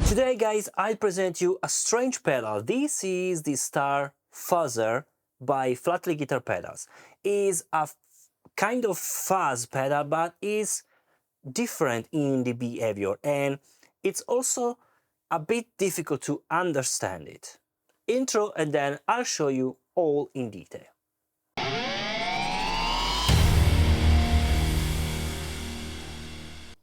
Today guys, I present you a strange pedal. This is the Star Fazer by Flattley Guitar Pedals. Is a kind of fuzz pedal, but is different in the behavior, and it's also a bit difficult to understand it. Intro, and then I'll show you all in detail.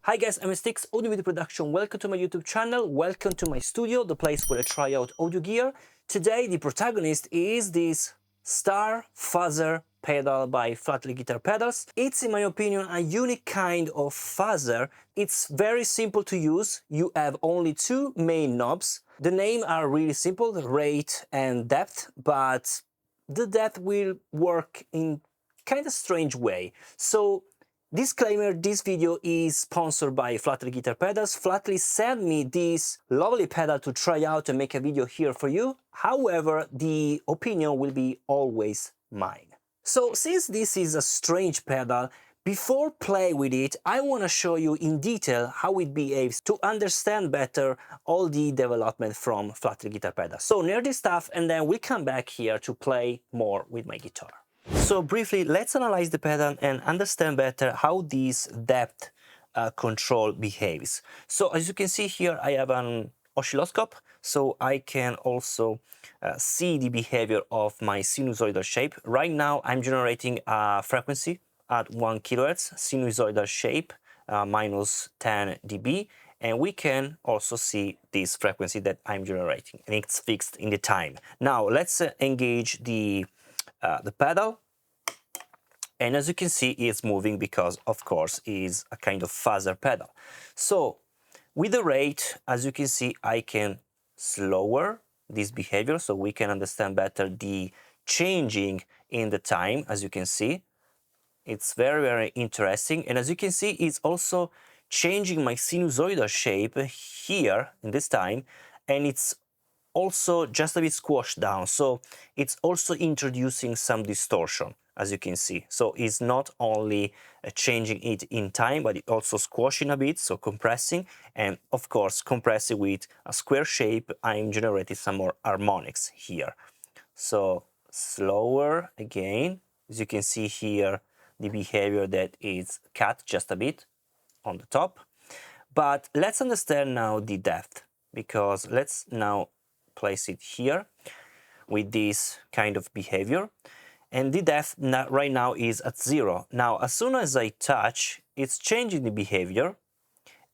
Hi guys, I'm Steex, audio video production. Welcome to my YouTube channel, welcome to my studio, the place where I try out audio gear. Today the protagonist is this Star Fazer pedal by Flattley Guitar Pedals. It's, in my opinion, a unique kind of fuzzer. It's very simple to use. You have only two main knobs. The names are really simple, rate and depth, but the depth will work in kind of strange way. So disclaimer, this video is sponsored by Flattley Guitar Pedals. Flattley sent me this lovely pedal to try out and make a video here for you. However, the opinion will be always mine. So since this is a strange pedal, before play with it, I want to show you in detail how it behaves to understand better all the development from Flattley Guitar Pedals. So nerdy stuff, and then we come back here to play more with my guitar. So briefly, let's analyze the pedal and understand better how this depth control behaves. So as you can see here, I have an oscilloscope, so I can also see the behavior of my sinusoidal shape. Right now, I'm generating a frequency at 1 kHz, sinusoidal shape, minus 10 dB, and we can also see this frequency that I'm generating, and it's fixed in the time. Now, let's engage the pedal, and as you can see, it's moving because, of course, it's a kind of fuzzer pedal. So with the rate, as you can see, I can slower this behavior, so we can understand better the changing in the time. As you can see, it's very, very interesting, and as you can see, it's also changing my sinusoidal shape here in this time, and it's also just a bit squashed down, so it's also introducing some distortion, as you can see. So it's not only changing it in time, but it also squashing a bit, so compressing, and of course compressing with a square shape. I'm generating some more harmonics here. So slower again, as you can see here, the behavior that is cut just a bit on the top. But let's understand now the depth, because let's now place it here with this kind of behavior, and the depth right now is at 0. Now as soon as I touch, it's changing the behavior,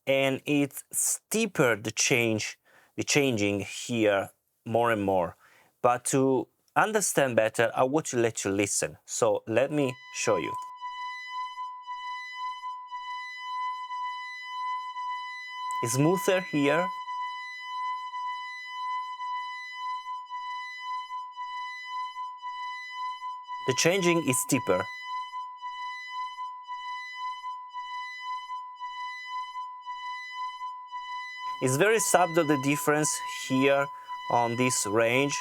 and it's steeper the changing here more and more. But to understand better, I want to let you listen, so let me show you. It's smoother here. The changing is steeper. It's very subtle, the difference here on this range.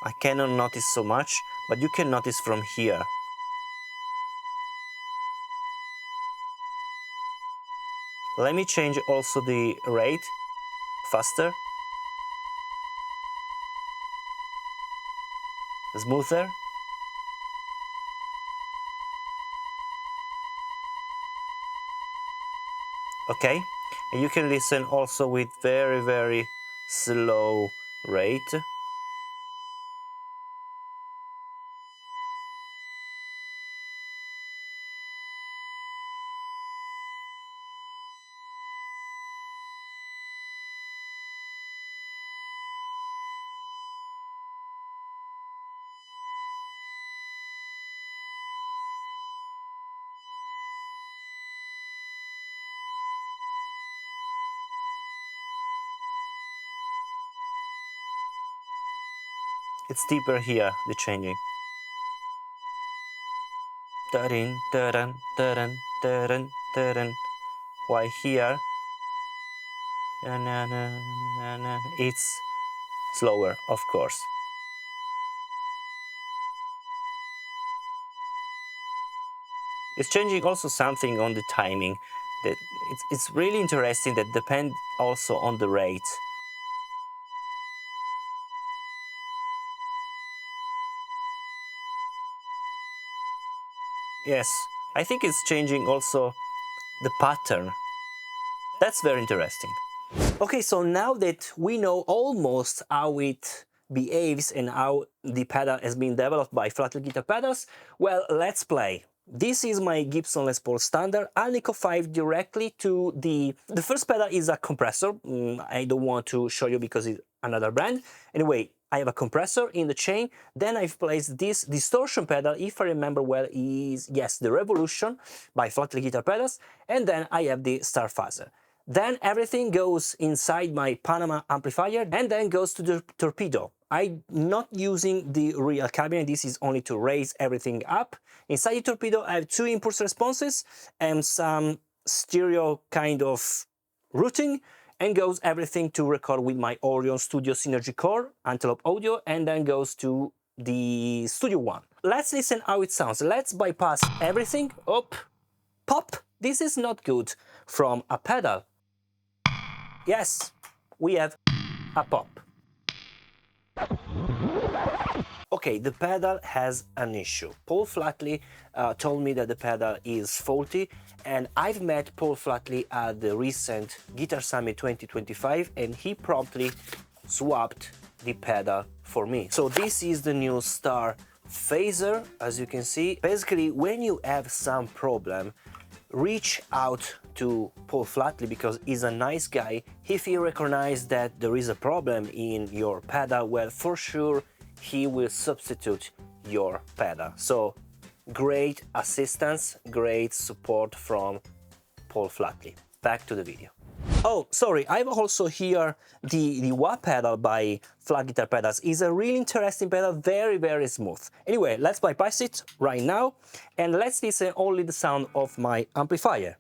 I cannot notice so much, but you can notice from here. Let me change also the rate, faster, smoother. Okay, and you can listen also with very, very slow rate. It's deeper here, the changing. Tarin, taran, taran, taran, taran. While here, na, na, na, na, na, it's slower, of course. It's changing also something on the timing. That it's really interesting, that depends also on the rate. Yes, I think it's changing also the pattern. That's very interesting. Okay, so now that we know almost how it behaves and how the pedal has been developed by Flattley Guitar Pedals, well, let's play. This is my Gibson Les Paul Standard. I'll Nico 5 directly to the first pedal is a compressor. I don't want to show you because it's another brand. Anyway, I have a compressor in the chain. Then I've placed this distortion pedal, if I remember well, is, yes, the Revolution by Flattley Guitar Pedals. And then I have the Star Fazer. Then everything goes inside my Panama amplifier and then goes to the torpedo. I'm not using the real cabinet, this is only to raise everything up. Inside the torpedo I have two impulse responses and some stereo kind of routing, and goes everything to record with my Orion Studio Synergy Core, Antelope Audio, and then goes to the Studio One. Let's listen how it sounds. Let's bypass everything. Up, pop. This is not good from a pedal. Yes, we have a pop. Okay, the pedal has an issue. Paul Flattley told me that the pedal is faulty, and I've met Paul Flattley at the recent Guitar Summit 2025, and he promptly swapped the pedal for me. So this is the new Star Fazer, as you can see. Basically, when you have some problem, reach out to Paul Flattley because he's a nice guy. If he recognizes that there is a problem in your pedal, well, for sure he will substitute your pedal. So great assistance, great support from Paul Flattley. Back to the video. Oh, sorry, I've also here the wah pedal by Flattley Guitar Pedals. It's a really interesting pedal, very, very smooth. Anyway, let's bypass it right now and let's listen only the sound of my amplifier.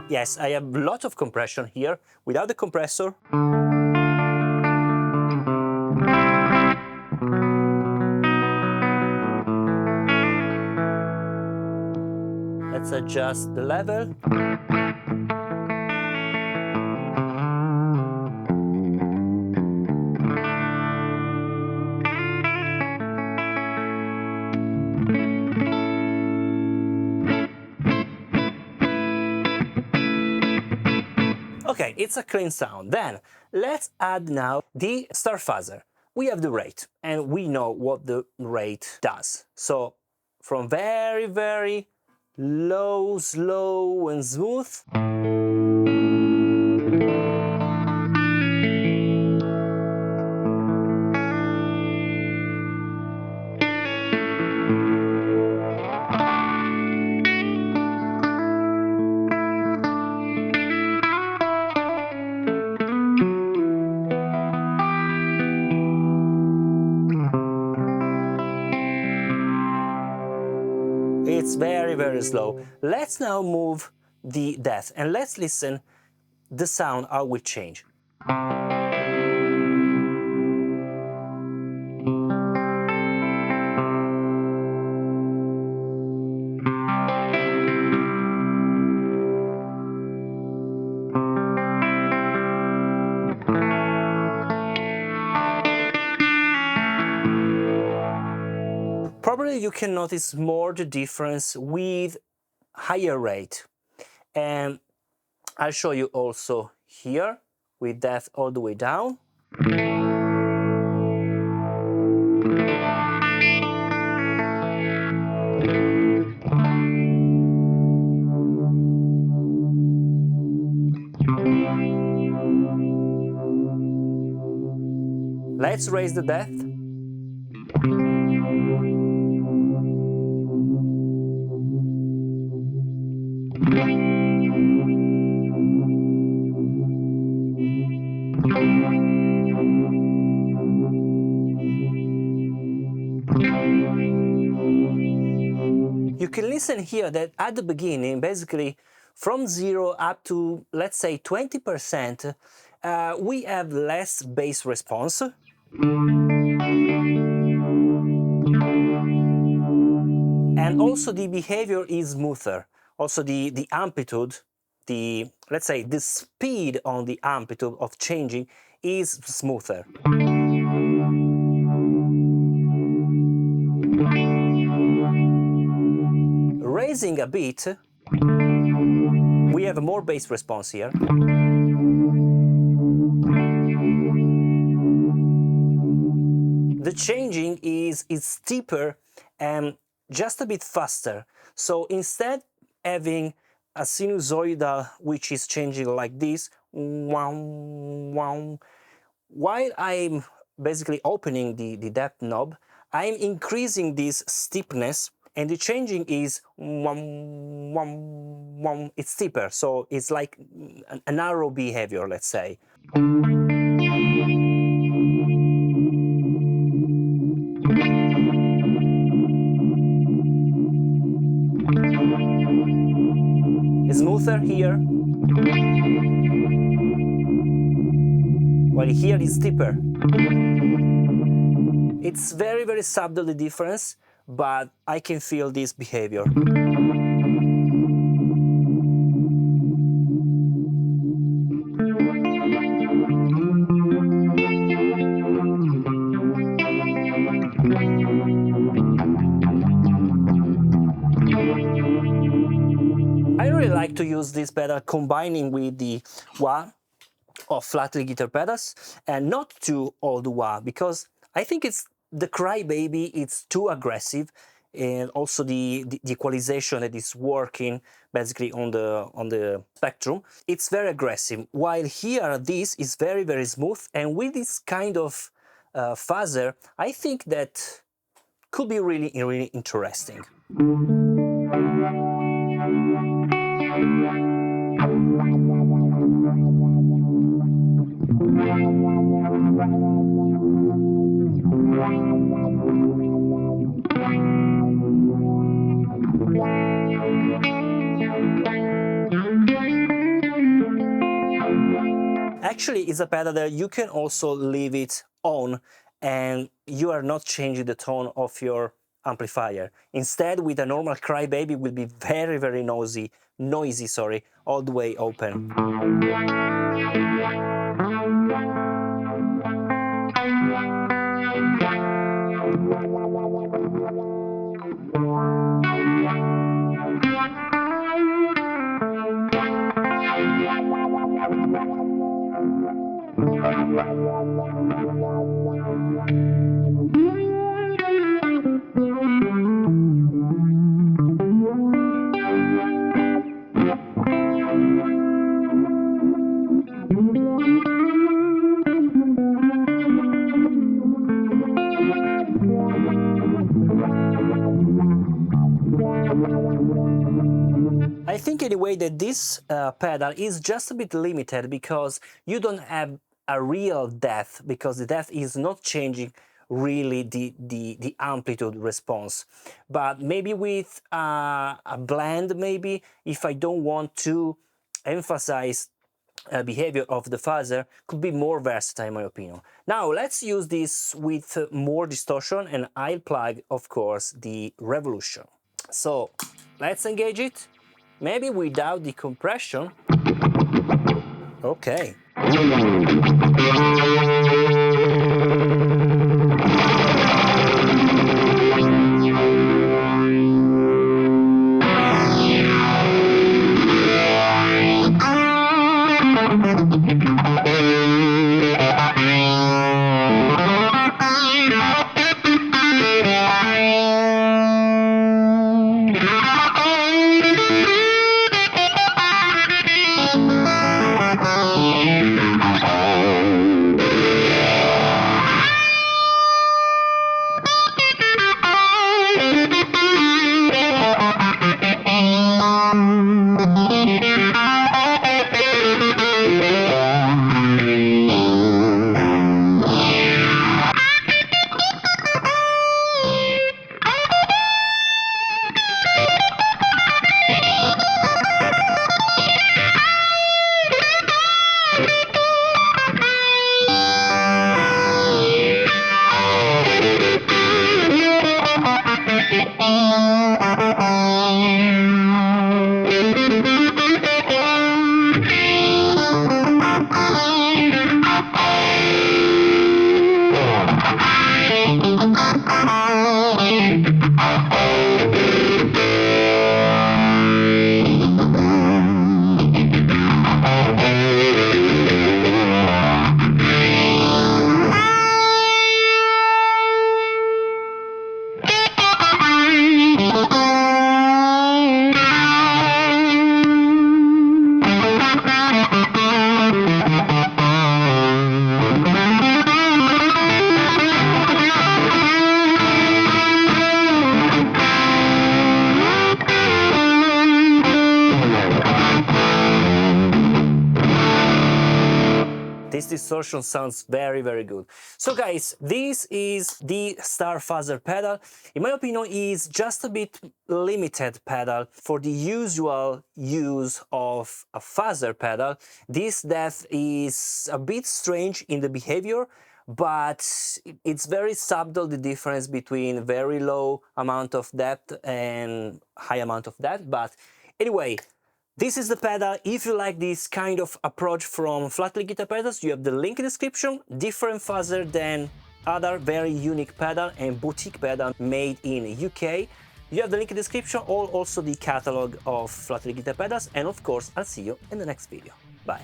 Yes, I have a lot of compression here. Without the compressor, let's adjust the level. Okay, it's a clean sound. Then let's add now the Star Fazer. We have the rate and we know what the rate does. So from very, very low, slow and smooth, it's very, very slow. Let's now move the depth and let's listen the sound how it will change. Probably you can notice more the difference with higher rate, and I'll show you also here with depth all the way down. Let's raise the depth. You can listen here that at the beginning, basically from 0 up to, let's say, 20%, we have less bass response. And also the behavior is smoother. Also the amplitude, let's say, the speed on the amplitude of changing is smoother. Raising a bit, we have a more bass response here. The changing is steeper and just a bit faster. So instead having a sinusoidal which is changing like this, while I'm basically opening the depth knob, I'm increasing this steepness, and the changing is it's steeper, so it's like a narrow behavior, let's say. Smoother here, while here is steeper. It's very, very subtle, the difference, but I can feel this behavior. I really like to use this pedal combining with the wah of Flattley Guitar Pedals, and not to all the wah, because I think it's the crybaby, it's too aggressive, and also the equalization that is working basically on the spectrum, it's very aggressive, while here this is very, very smooth, and with this kind of phaser, I think that could be really, really interesting. Actually, it's a pedal that you can also leave it on and you are not changing the tone of your amplifier. Instead, with a normal crybaby, will be very, very noisy, all the way open. I think anyway that this pedal is just a bit limited because you don't have a real depth, because the depth is not changing really the amplitude response. But maybe with a blend, maybe if I don't want to emphasize behavior of the phaser, could be more versatile in my opinion. Now let's use this with more distortion, and I'll plug, of course, the Revolution. So let's engage it, maybe without the compression. Okay. this distortion sounds very, very good. So guys, this is the Star Fazer pedal. In my opinion, is just a bit limited pedal for the usual use of a Fazer pedal. This depth is a bit strange in the behavior, but it's very subtle, the difference between very low amount of depth and high amount of depth. But anyway, this is the pedal. If you like this kind of approach from Flattley Guitar Pedals, you have the link in the description. Different Fazer than other very unique pedal and boutique pedal made in UK. You have the link in the description, or also the catalog of Flattley Guitar Pedals. And of course, I'll see you in the next video. Bye.